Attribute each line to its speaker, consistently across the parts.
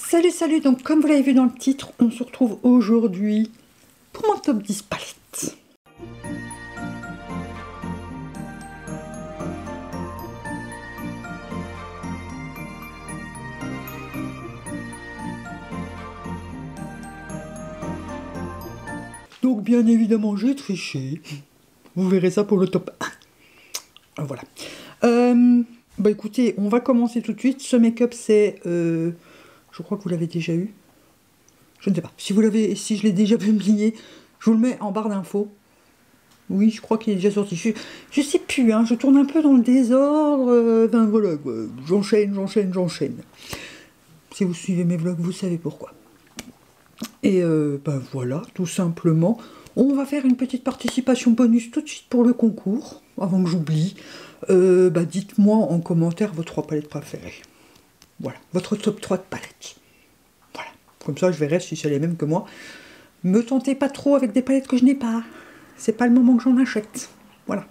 Speaker 1: Salut, salut, donc comme vous l'avez vu dans le titre, on se retrouve aujourd'hui pour mon top 10 palettes. Donc bien évidemment j'ai triché, vous verrez ça pour le top 1. Voilà. Bah écoutez, on va commencer tout de suite. Ce make-up c'est... je crois que vous l'avez déjà eu. Je ne sais pas. Si je l'ai déjà publié, je vous le mets en barre d'infos. Oui, je crois qu'il est déjà sorti. Je sais plus, hein, je tourne un peu dans le désordre. Enfin voilà, j'enchaîne. Si vous suivez mes vlogs, vous savez pourquoi. Et ben voilà, tout simplement. On va faire une petite participation bonus tout de suite pour le concours, avant que j'oublie. Bah dites-moi en commentaire vos 3 palettes préférées. Voilà, votre top 3 de palettes. Voilà, comme ça je verrai si c'est les mêmes que moi. Me tentez pas trop avec des palettes que je n'ai pas. C'est pas le moment que j'en achète. Voilà.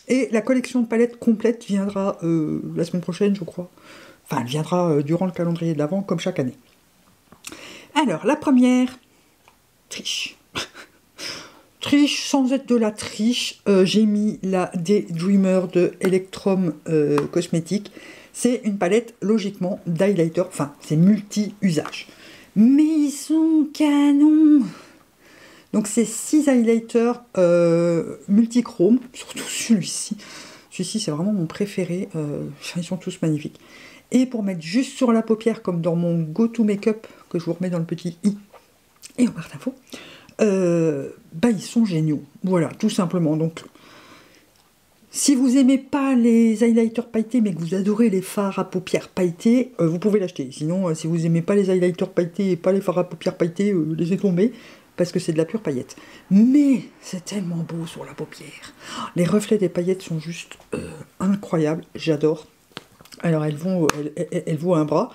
Speaker 1: Et la collection de palettes complète viendra la semaine prochaine, je crois. Enfin, elle viendra durant le calendrier de l'Avent, comme chaque année. Alors, la première, triche. Triche sans être de la triche. J'ai mis la Daydreamer de Electrum Cosmetics. C'est une palette, logiquement, d'highlighter. Enfin, c'est multi-usage. Mais ils sont canons. Donc, c'est 6 highlighters multichrome. Surtout celui-ci. Celui-ci, c'est vraiment mon préféré. Ils sont tous magnifiques. Et pour mettre juste sur la paupière, comme dans mon go-to make-up, que je vous remets dans le petit i, et en barre d'infos, bah ils sont géniaux. Voilà, tout simplement. Donc, si vous aimez pas les highlighters pailletés, mais que vous adorez les fards à paupières pailletés, vous pouvez l'acheter. Sinon, si vous aimez pas les highlighters pailletés et pas les fards à paupières pailletés, laissez tomber, parce que c'est de la pure paillette. Mais c'est tellement beau sur la paupière. Les reflets des paillettes sont juste incroyables, j'adore. Alors elles vaut un bras,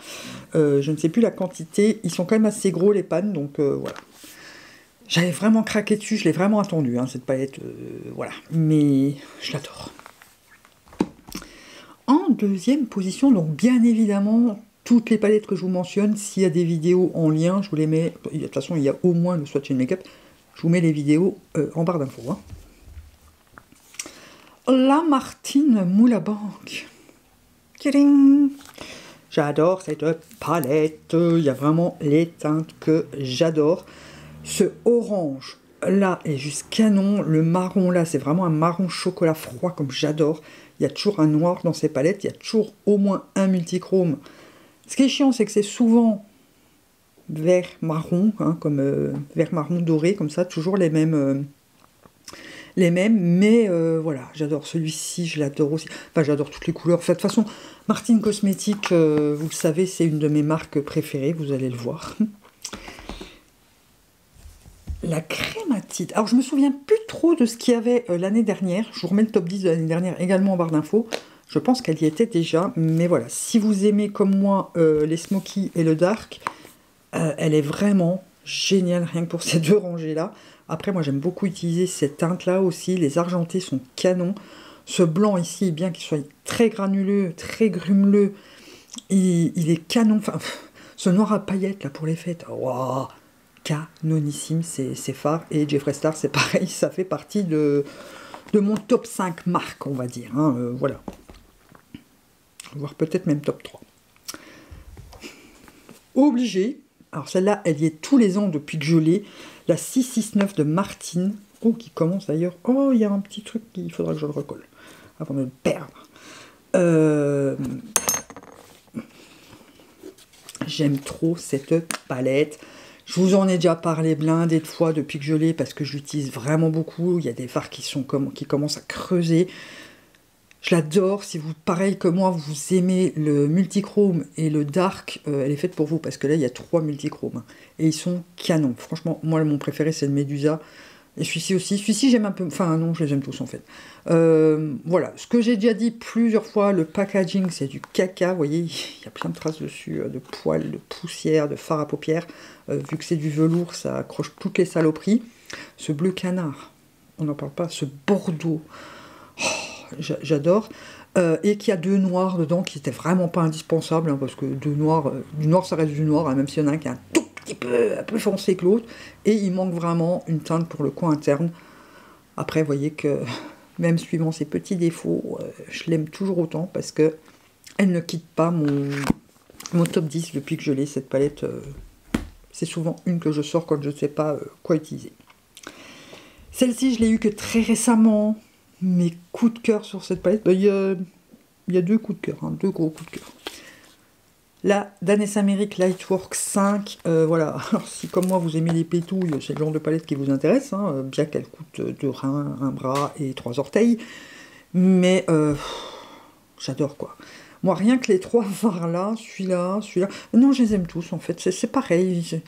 Speaker 1: je ne sais plus la quantité, ils sont quand même assez gros les pannes, donc voilà. J'avais vraiment craqué dessus, je l'ai vraiment attendu, hein, cette palette, voilà, mais je l'adore. En deuxième position, donc bien évidemment, toutes les palettes que je vous mentionne, s'il y a des vidéos en lien, je vous les mets, de toute façon il y a au moins le Swatch & Makeup, je vous mets les vidéos en barre d'infos. Hein. La Martine Moule à Banque. J'adore cette palette, il y a vraiment les teintes que j'adore. Ce orange là est juste canon, le marron là c'est vraiment un marron chocolat froid comme j'adore. Il y a toujours un noir dans ces palettes, il y a toujours au moins un multichrome. Ce qui est chiant c'est que c'est souvent vert marron, hein, comme vert marron doré comme ça, toujours les mêmes, mais voilà, j'adore celui-ci, je l'adore aussi. Enfin, j'adore toutes les couleurs. Enfin, de toute façon, Martine Cosmetics, vous le savez, c'est une de mes marques préférées, vous allez le voir. La crématite. Alors, je me souviens plus trop de ce qu'il y avait l'année dernière. Je vous remets le top 10 de l'année dernière également en barre d'infos. Je pense qu'elle y était déjà, mais voilà. Si vous aimez comme moi les smoky et le dark, elle est vraiment géniale, rien que pour ces 2 rangées-là. Après, moi, j'aime beaucoup utiliser cette teinte-là aussi. Les argentés sont canons. Ce blanc ici, bien qu'il soit très granuleux, très grumeleux, il est canon. Enfin, ce noir à paillettes, là, pour les fêtes, wow, canonissime, c'est phare. Et Jeffree Star, c'est pareil, ça fait partie de mon top 5 marques, on va dire. Hein, voilà. Voire peut-être même top 3. Obligé. Alors celle-là, elle y est tous les ans depuis que je l'ai. La 669 de Martine. Oh, qui commence d'ailleurs. Oh, il y a un petit truc qu'il faudra que je le recolle. Avant de le perdre. J'aime trop cette palette. Je vous en ai déjà parlé blindé de fois depuis que je l'ai. Parce que je l'utilise vraiment beaucoup. Il y a des fards qui commencent à creuser. Je l'adore, si vous, pareil que moi, vous aimez le multichrome et le dark, elle est faite pour vous, parce que là, il y a 3 multichromes, et ils sont canons. Franchement, moi, mon préféré, c'est le Medusa, et celui-ci aussi. Celui-ci, j'aime un peu, enfin non, je les aime tous, en fait. Voilà, ce que j'ai déjà dit plusieurs fois, le packaging, c'est du caca, vous voyez, il y a plein de traces dessus, de poils, de poussière, de fard à paupières. Vu que c'est du velours, ça accroche toutes les saloperies. Ce bleu canard, on n'en parle pas, ce bordeaux... Oh, j'adore. et qu'il y a 2 noirs dedans qui n'étaient vraiment pas indispensables, hein, parce que 2 noirs, du noir ça reste du noir, hein, même s'il y en a un qui est un tout petit peu plus foncé que l'autre, et il manque vraiment une teinte pour le coin interne. Après, vous voyez que même suivant ses petits défauts, je l'aime toujours autant, parce que elle ne quitte pas mon top 10 depuis que je l'ai, cette palette. C'est souvent une que je sors quand je ne sais pas quoi utiliser. Celle-ci, je l'ai eu que très récemment. Mes coups de cœur sur cette palette, il y a 2 coups de cœur, hein, 2 gros coups de cœur. La Danessa Myricks Lightwork 5, voilà, alors si comme moi vous aimez les pétouilles, c'est le genre de palette qui vous intéresse, hein, bien qu'elle coûte 2 reins, 1 bras et 3 orteils, mais j'adore quoi. Moi rien que les 3 fards là, celui-là, non je les aime tous en fait, c'est pareil,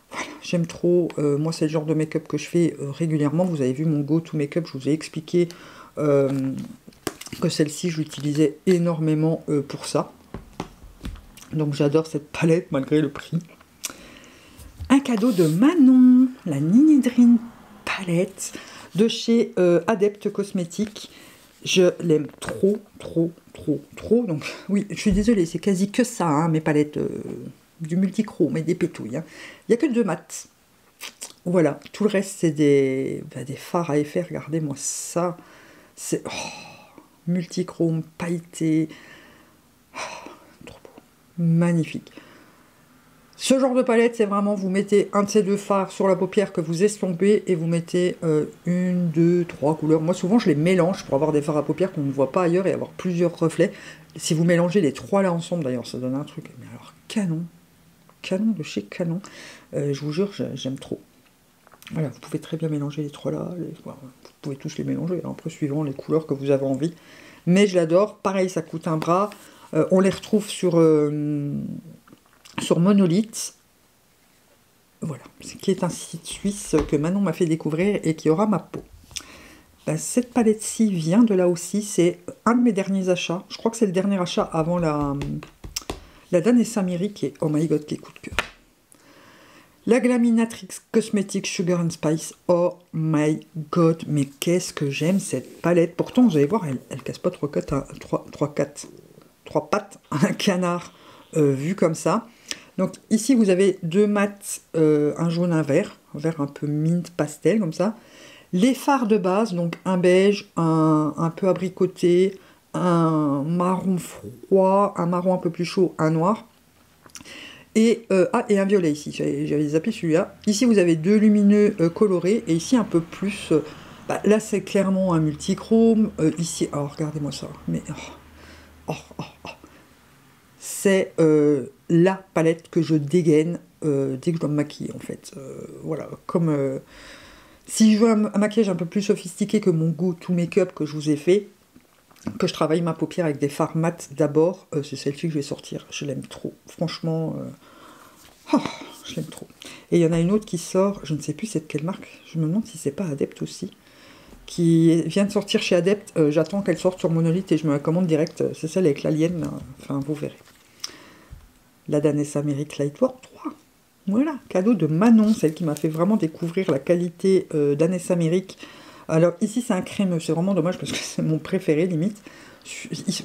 Speaker 1: voilà, j'aime trop, moi c'est le genre de make-up que je fais régulièrement, vous avez vu mon go-to make-up, je vous ai expliqué que celle-ci je l'utilisais énormément pour ça. Donc j'adore cette palette malgré le prix. Un cadeau de Manon, la Ninidrine palette de chez Adept Cosmetics. Je l'aime trop, trop, trop, trop. Donc oui, je suis désolée, c'est quasi que ça, hein, mes palettes du multichrome et des pétouilles. Hein. Il n'y a que 2 mats. Voilà, tout le reste c'est des fards à effet. Regardez-moi ça. C'est multichrome, pailleté. Magnifique. Ce genre de palette, c'est vraiment, vous mettez un de ces 2 fards sur la paupière que vous estompez et vous mettez 1, 2, 3 couleurs. Moi, souvent, je les mélange pour avoir des fards à paupières qu'on ne voit pas ailleurs et avoir plusieurs reflets. Si vous mélangez les 3 là ensemble, d'ailleurs, ça donne un truc. Mais alors, canon. Canon de chez Canon. Je vous jure, j'aime trop. Voilà, vous pouvez très bien mélanger les 3 là. Vous pouvez tous les mélanger, un peu suivant les couleurs que vous avez envie. Mais je l'adore. Pareil, ça coûte 1 bras. On les retrouve sur Monolith, voilà, ce qui est un site suisse que Manon m'a fait découvrir et qui aura ma peau. Ben, cette palette-ci vient de là aussi, c'est un de mes derniers achats, je crois que c'est le dernier achat avant la Danessa Myricks qui est, oh my god, quel coup de cœur. La Glaminatrix Cosmetics Sugar and Spice, oh my god, mais qu'est-ce que j'aime cette palette. Pourtant, vous allez voir, elle casse pas 3 pattes à un canard vu comme ça. Donc ici vous avez 2 mats, un jaune, un vert un peu mint pastel comme ça. Les fards de base, donc un beige, un peu abricoté, un marron froid, un marron un peu plus chaud, un noir. Et un violet ici, j'avais zappé celui-là. Ici vous avez 2 lumineux colorés et ici un peu plus... là c'est clairement un multichrome. Ici, oh regardez-moi ça, mais... C'est la palette que je dégaine dès que je dois me maquiller en fait. Voilà, comme si je veux un maquillage un peu plus sophistiqué que mon go-to make-up que je vous ai fait, que je travaille ma paupière avec des fards mat d'abord, c'est celle-ci que je vais sortir. Je l'aime trop, franchement, je l'aime trop. Et il y en a une autre qui sort, je ne sais plus c'est de quelle marque, je me demande si c'est pas Adept aussi, qui vient de sortir chez Adept. J'attends qu'elle sorte sur Monolith et je me la commande direct. C'est celle avec l'alien, enfin vous verrez. La Danessa Myricks Lightwork 3. Voilà, cadeau de Manon, celle qui m'a fait vraiment découvrir la qualité Danessa Myricks. Alors ici c'est un crémeux, c'est vraiment dommage parce que c'est mon préféré limite.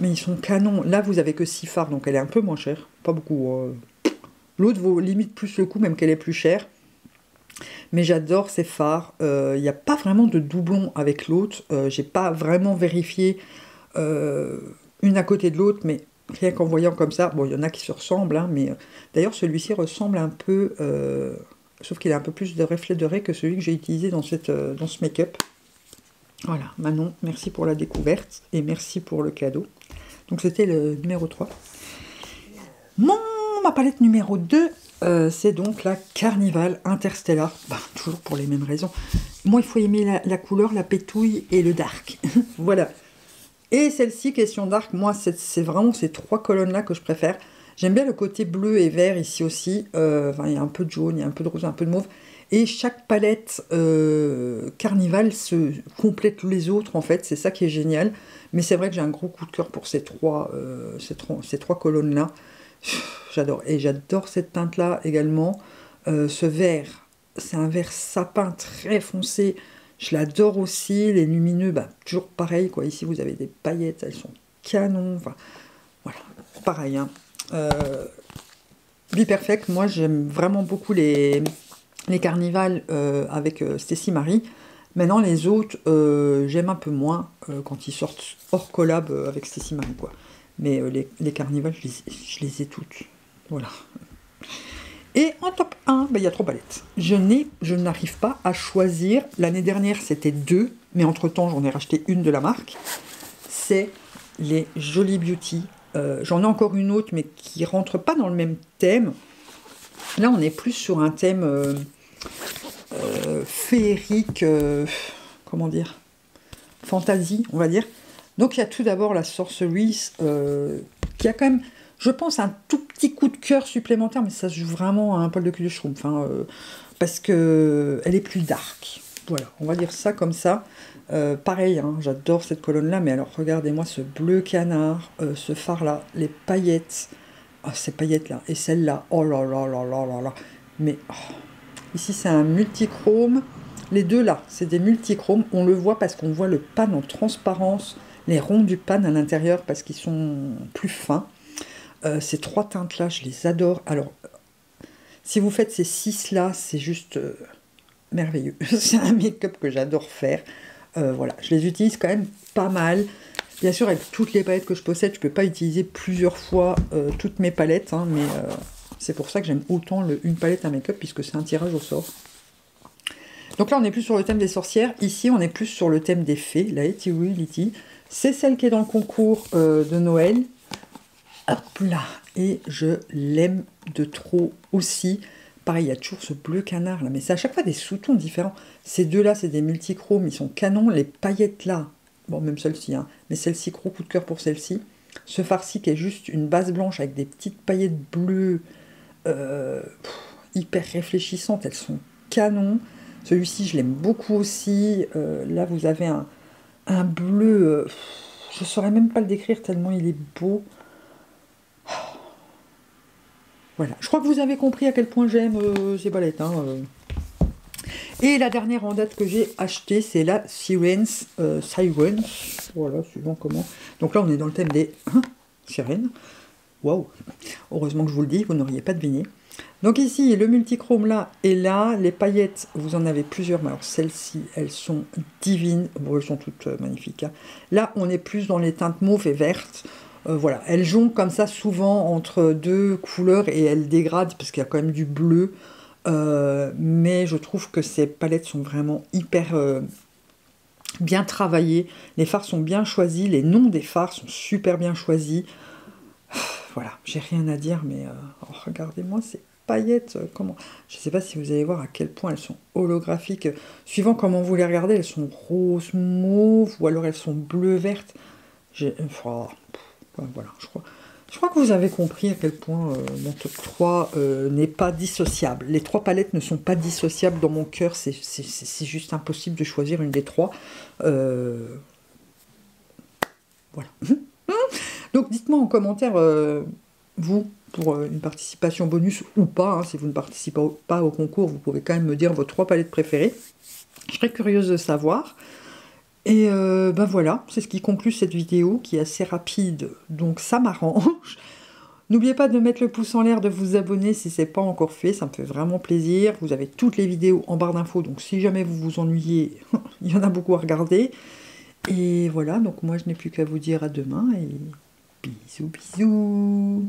Speaker 1: Mais ils sont canons. Là vous avez que 6 fards, donc elle est un peu moins chère. Pas beaucoup. L'autre vaut limite plus le coup, même qu'elle est plus chère. Mais j'adore ces fards. Il n'y a pas vraiment de doublon avec l'autre. J'ai pas vraiment vérifié une à côté de l'autre, mais rien qu'en voyant comme ça, bon, il y en a qui se ressemblent, hein, mais d'ailleurs celui-ci ressemble un peu, sauf qu'il a un peu plus de reflet doré que celui que j'ai utilisé dans ce make-up. Voilà, Manon, merci pour la découverte et merci pour le cadeau. Donc c'était le numéro 3. Ma palette numéro 2, c'est donc la Carnival Interstellar. Toujours pour les mêmes raisons. Moi, il faut aimer la couleur, la pétouille et le dark. Voilà. Et celle-ci, question dark, moi, c'est vraiment ces 3 colonnes-là que je préfère. J'aime bien le côté bleu et vert ici aussi. Il y a un peu de jaune, il y a un peu de rose, un peu de mauve. Et chaque palette Carnival se complète les autres, en fait. C'est ça qui est génial. Mais c'est vrai que j'ai un gros coup de cœur pour ces trois colonnes-là. J'adore. Et j'adore cette teinte-là également. Ce vert, c'est un vert sapin très foncé. Je l'adore aussi. Les lumineux, toujours pareil, quoi. Ici, vous avez des paillettes. Elles sont canon. Enfin, voilà, pareil. Hein. Be Perfect, moi j'aime vraiment beaucoup les carnivals avec Stécie Marie. Maintenant les autres, j'aime un peu moins quand ils sortent hors collab avec Stécie Marie, quoi. Mais les carnivals, je les ai toutes. Voilà. Et en top 1, il y a 3 palettes. Je n'arrive pas à choisir. L'année dernière, c'était 2, mais entre-temps, j'en ai racheté une de la marque. C'est les Jolie Beauty. J'en ai encore une autre, mais qui rentre pas dans le même thème. Là, on est plus sur un thème féerique, comment dire, fantasy, on va dire. Donc, il y a tout d'abord la sorcerise, qui a quand même, je pense, un tout petit coup de cœur supplémentaire, mais ça se joue vraiment à un poil de cul de schtroumpf, hein, parce que elle est plus dark. Voilà, on va dire ça comme ça. Pareil, hein, j'adore cette colonne-là, mais alors regardez-moi ce bleu canard, ce phare-là, les paillettes, ces paillettes-là, et celle-là, oh là là là là là là, mais ici c'est un multichrome, les deux là, c'est des multichromes, on le voit parce qu'on voit le pan en transparence, les ronds du pan à l'intérieur parce qu'ils sont plus fins. Ces 3 teintes-là, je les adore. Alors, si vous faites ces 6-là, c'est juste merveilleux. C'est un make-up que j'adore faire. Voilà, je les utilise quand même pas mal. Bien sûr, avec toutes les palettes que je possède, je ne peux pas utiliser plusieurs fois toutes mes palettes, hein, mais c'est pour ça que j'aime autant une palette à make-up, puisque c'est un tirage au sort. Donc là, on est plus sur le thème des sorcières. Ici, on est plus sur le thème des fées, la Hetty Litty. C'est celle qui est dans le concours de Noël. Hop là, et je l'aime de trop aussi. Pareil, il y a toujours ce bleu canard là, mais c'est à chaque fois des sous-tons différents. Ces deux-là, c'est des multichromes, ils sont canons. Les paillettes là, bon, même celle-ci, hein, mais celle-ci, gros coup de cœur pour celle-ci. Ce farci qui est juste une base blanche avec des petites paillettes bleues, hyper réfléchissantes, elles sont canons. Celui-ci, je l'aime beaucoup aussi. Là, vous avez un bleu, je ne saurais même pas le décrire tellement il est beau. Voilà, je crois que vous avez compris à quel point j'aime ces palettes. Hein, Et la dernière en date que j'ai achetée, c'est la Sirens. Voilà, suivant comment. Donc là, on est dans le thème des sirènes. Waouh! Heureusement que je vous le dis, vous n'auriez pas deviné. Donc ici, le multichrome là et là, les paillettes, vous en avez plusieurs, mais alors celles-ci, elles sont divines. Bon, elles sont toutes magnifiques. Hein. Là, on est plus dans les teintes mauves et vertes. Voilà, elles jonglent comme ça souvent entre 2 couleurs et elles dégradent parce qu'il y a quand même du bleu. Mais je trouve que ces palettes sont vraiment hyper bien travaillées. Les fards sont bien choisis, les noms des fards sont super bien choisis. Voilà, j'ai rien à dire, mais regardez-moi ces paillettes. Comment je ne sais pas si vous allez voir à quel point elles sont holographiques. Suivant comment vous les regardez, elles sont roses, mauves, ou alors elles sont bleues-vertes. Voilà, je crois que vous avez compris à quel point mon top 3 n'est pas dissociable. Les 3 palettes ne sont pas dissociables dans mon cœur, c'est juste impossible de choisir une des 3. Voilà. Donc dites-moi en commentaire, vous, pour une participation bonus ou pas, hein, si vous ne participez pas au concours, vous pouvez quand même me dire vos 3 palettes préférées. Je serais curieuse de savoir. Et ben voilà, c'est ce qui conclut cette vidéo qui est assez rapide, donc ça m'arrange. N'oubliez pas de mettre le pouce en l'air, de vous abonner si ce n'est pas encore fait, ça me fait vraiment plaisir. Vous avez toutes les vidéos en barre d'infos, donc si jamais vous vous ennuyez, il y en a beaucoup à regarder. Et voilà, donc moi je n'ai plus qu'à vous dire à demain et bisous bisous.